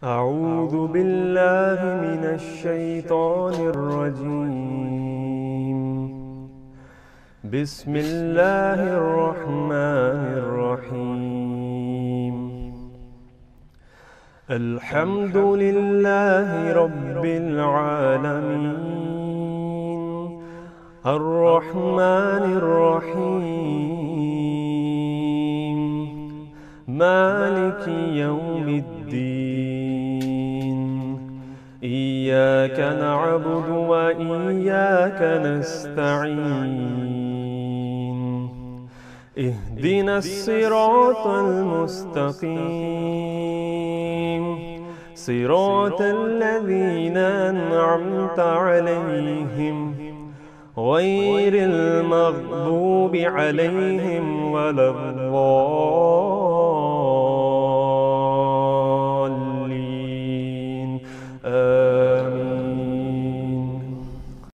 أعوذ بالله من الشيطان الرجيم. بسم الله الرحمن الرحيم. الحمد لله رب العالمين، الرحمن الرحيم، مالك يوم الدين. إياك نعبد وإياك نستعين. اهدنا الصراط المستقيم، صراط الذين أنعمت عليهم غير المغضوب عليهم ولا الضالين.